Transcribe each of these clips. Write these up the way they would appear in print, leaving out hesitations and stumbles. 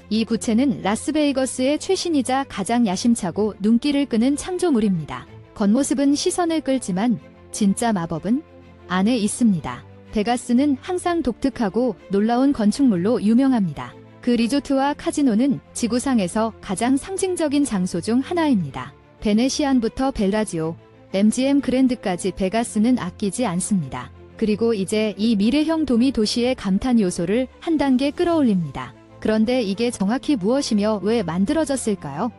이 부채는 라스베이거스의 최신이자 가장 야심차고 눈길을 끄는 창조물입니다. 겉모습은 시선을 끌지만 진짜 마법은 안에 있습니다. 베가스는 항상 독특하고 놀라운 건축물로 유명합니다. 그 리조트와 카지노는 지구상에서 가장 상징적인 장소 중 하나입니다. 베네시안부터 벨라지오, MGM 그랜드까지 베가스는 아끼지 않습니다. 그리고 이제 이 미래형 도미 도시의 감탄 요소를 한 단계 끌어올립니다. 그런데 이게 정확히 무엇이며 왜 만들어졌을까요?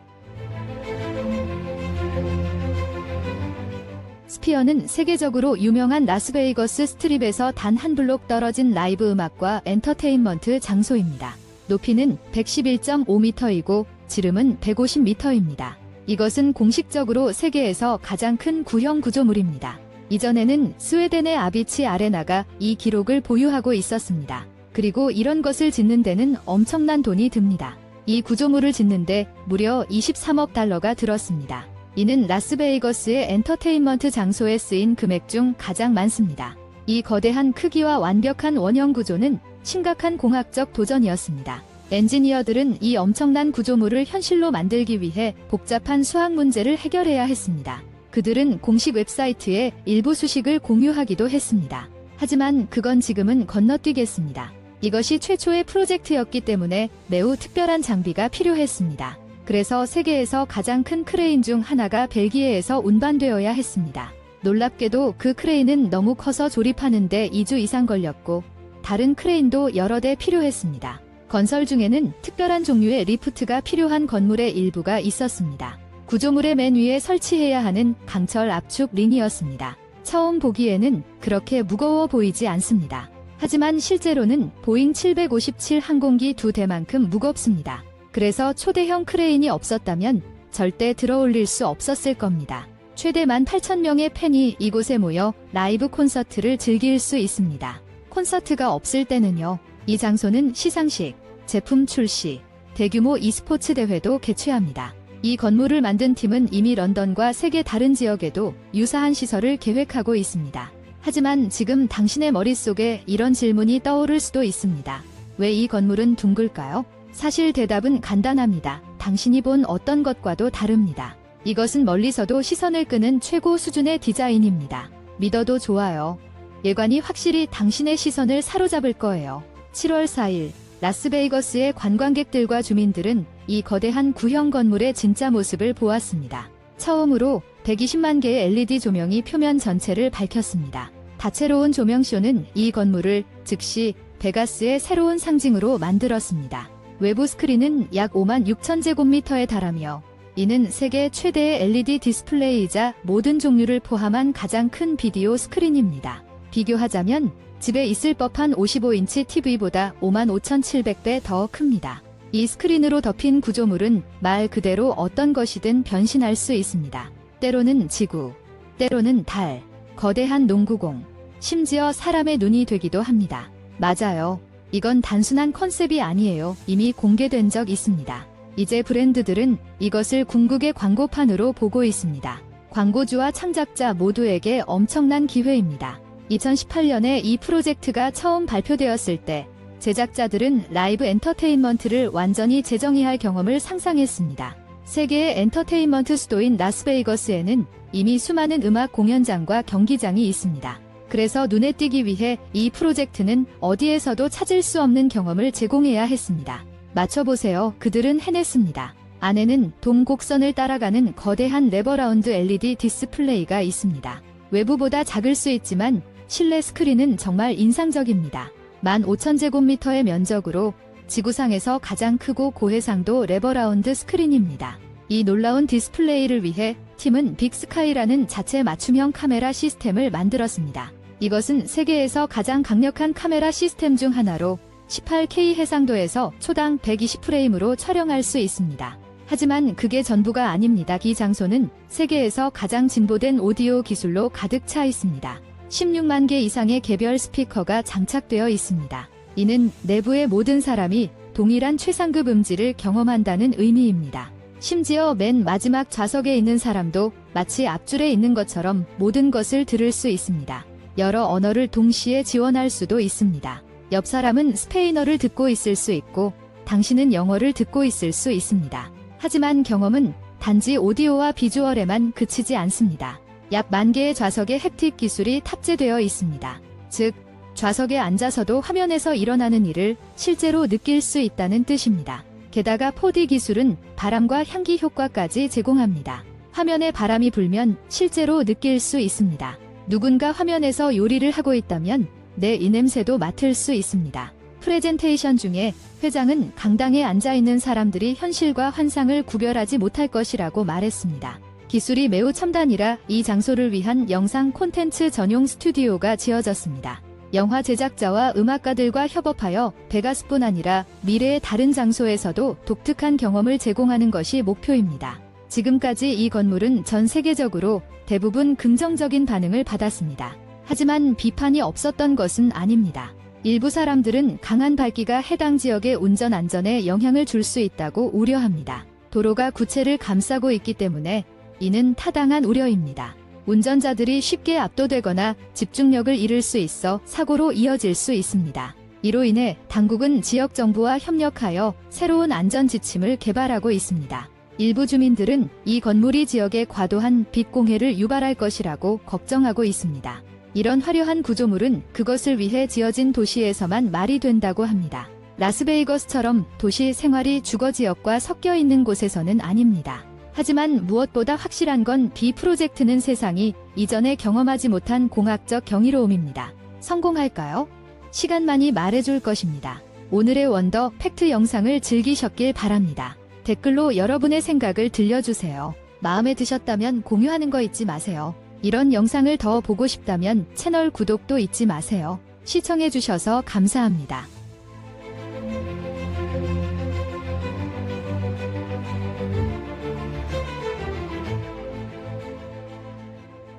스피어는 세계적으로 유명한 라스베이거스 스트립에서 단 한 블록 떨어진 라이브 음악과 엔터테인먼트 장소입니다. 높이는 111.5m이고 지름은 150m입니다. 이것은 공식적으로 세계에서 가장 큰 구형 구조물입니다. 이전에는 스웨덴의 아비치 아레나가 이 기록을 보유하고 있었습니다. 그리고 이런 것을 짓는 데는 엄청난 돈이 듭니다. 이 구조물을 짓는데 무려 23억 달러가 들었습니다. 이는 라스베이거스의 엔터테인먼트 장소에 쓰인 금액 중 가장 많습니다. 이 거대한 크기와 완벽한 원형 구조는 심각한 공학적 도전이었습니다. 엔지니어들은 이 엄청난 구조물을 현실로 만들기 위해 복잡한 수학 문제를 해결해야 했습니다. 그들은 공식 웹사이트에 일부 수식을 공유하기도 했습니다. 하지만 그건 지금은 건너뛰겠습니다. 이것이 최초의 프로젝트였기 때문에 매우 특별한 장비가 필요했습니다. 그래서 세계에서 가장 큰 크레인 중 하나가 벨기에에서 운반되어야 했습니다. 놀랍게도 그 크레인은 너무 커서 조립하는데 2주 이상 걸렸고 다른 크레인도 여러 대 필요했습니다. 건설 중에는 특별한 종류의 리프트가 필요한 건물의 일부가 있었습니다. 구조물의 맨 위에 설치해야 하는 강철 압축 링이었습니다. 처음 보기에는 그렇게 무거워 보이지 않습니다. 하지만 실제로는 보잉 757 항공기 2대만큼 무겁습니다. 그래서 초대형 크레인이 없었다면 절대 들어올릴 수 없었을 겁니다. 최대 18,000명의 팬이 이곳에 모여 라이브 콘서트를 즐길 수 있습니다. 콘서트가 없을 때는요. 이 장소는 시상식, 제품 출시, 대규모 e스포츠 대회도 개최합니다. 이 건물을 만든 팀은 이미 런던과 세계 다른 지역에도 유사한 시설을 계획하고 있습니다. 하지만 지금 당신의 머릿속에 이런 질문이 떠오를 수도 있습니다. 왜 이 건물은 둥글까요? 사실 대답은 간단합니다. 당신이 본 어떤 것과도 다릅니다. 이것은 멀리서도 시선을 끄는 최고 수준의 디자인입니다. 믿어도 좋아요. 예관이 확실히 당신의 시선을 사로잡을 거예요. 7월 4일 라스베이거스의 관광객들과 주민들은 이 거대한 구형 건물의 진짜 모습을 보았습니다. 처음으로 120만 개의 LED 조명이 표면 전체를 밝혔습니다. 다채로운 조명쇼는 이 건물을 즉시 베가스의 새로운 상징으로 만들었습니다. 외부 스크린은 약 56,000제곱미터에 달하며 이는 세계 최대의 LED 디스플레이이자 모든 종류를 포함한 가장 큰 비디오 스크린입니다. 비교하자면 집에 있을 법한 55인치 TV보다 55,700배 더 큽니다. 이 스크린으로 덮인 구조물은 말 그대로 어떤 것이든 변신할 수 있습니다. 때로는 지구, 때로는 달, 거대한 농구공, 심지어 사람의 눈이 되기도 합니다. 맞아요. 이건 단순한 컨셉이 아니에요. 이미 공개된 적 있습니다. 이제 브랜드들은 이것을 궁극의 광고판으로 보고 있습니다. 광고주와 창작자 모두에게 엄청난 기회입니다. 2018년에 이 프로젝트가 처음 발표되었을 때 제작자들은 라이브 엔터테인먼트를 완전히 재정의할 경험을 상상했습니다. 세계의 엔터테인먼트 수도인 라스베이거스에는 이미 수많은 음악 공연장과 경기장이 있습니다. 그래서 눈에 띄기 위해 이 프로젝트는 어디에서도 찾을 수 없는 경험을 제공해야 했습니다. 맞춰보세요. 그들은 해냈습니다. 안에는 돔 곡선을 따라가는 거대한 레버라운드 LED 디스플레이가 있습니다. 외부보다 작을 수 있지만 실내 스크린은 정말 인상적입니다. 15,000제곱미터의 면적으로 지구상에서 가장 크고 고해상도 레버라운드 스크린입니다. 이 놀라운 디스플레이를 위해 팀은 빅스카이라는 자체 맞춤형 카메라 시스템을 만들었습니다. 이것은 세계에서 가장 강력한 카메라 시스템 중 하나로 18K 해상도에서 초당 120프레임으로 촬영할 수 있습니다. 하지만 그게 전부가 아닙니다. 이 장소는 세계에서 가장 진보된 오디오 기술로 가득 차 있습니다. 16만 개 이상의 개별 스피커가 장착되어 있습니다. 이는 내부의 모든 사람이 동일한 최상급 음질을 경험한다는 의미입니다. 심지어 맨 마지막 좌석에 있는 사람도 마치 앞줄에 있는 것처럼 모든 것을 들을 수 있습니다. 여러 언어를 동시에 지원할 수도 있습니다. 옆 사람은 스페인어를 듣고 있을 수 있고 당신은 영어를 듣고 있을 수 있습니다. 하지만 경험은 단지 오디오와 비주얼에만 그치지 않습니다. 약 10,000개의 좌석에 햅틱 기술이 탑재되어 있습니다. 즉, 좌석에 앉아서도 화면에서 일어나는 일을 실제로 느낄 수 있다는 뜻입니다. 게다가 4D 기술은 바람과 향기 효과까지 제공합니다. 화면에 바람이 불면 실제로 느낄 수 있습니다. 누군가 화면에서 요리를 하고 있다면 내 이 냄새도 맡을 수 있습니다. 프레젠테이션 중에 회장은 강당에 앉아있는 사람들이 현실과 환상을 구별하지 못할 것이라고 말했습니다. 기술이 매우 첨단이라 이 장소를 위한 영상 콘텐츠 전용 스튜디오가 지어졌습니다. 영화 제작자와 음악가들과 협업하여 베가스뿐 아니라 미래의 다른 장소에서도 독특한 경험을 제공하는 것이 목표입니다. 지금까지 이 건물은 전 세계적으로 대부분 긍정적인 반응을 받았습니다. 하지만 비판이 없었던 것은 아닙니다. 일부 사람들은 강한 밝기가 해당 지역의 운전 안전에 영향을 줄 수 있다고 우려합니다. 도로가 구체를 감싸고 있기 때문에 이는 타당한 우려입니다. 운전자들이 쉽게 압도되거나 집중력을 잃을 수 있어 사고로 이어질 수 있습니다. 이로 인해 당국은 지역 정부와 협력하여 새로운 안전 지침을 개발하고 있습니다. 일부 주민들은 이 건물이 지역에 과도한 빛 공해를 유발할 것이라고 걱정하고 있습니다. 이런 화려한 구조물은 그것을 위해 지어진 도시에서만 말이 된다고 합니다. 라스베이거스처럼 도시 생활이 주거 지역과 섞여 있는 곳에서는 아닙니다. 하지만 무엇보다 확실한 건 비 프로젝트는 세상이 이전에 경험하지 못한 공학적 경이로움입니다. 성공할까요? 시간만이 말해줄 것입니다. 오늘의 원더 팩트 영상을 즐기셨길 바랍니다. 댓글로 여러분의 생각을 들려주세요. 마음에 드셨다면 공유하는 거 잊지 마세요. 이런 영상을 더 보고 싶다면 채널 구독도 잊지 마세요. 시청해주셔서 감사합니다.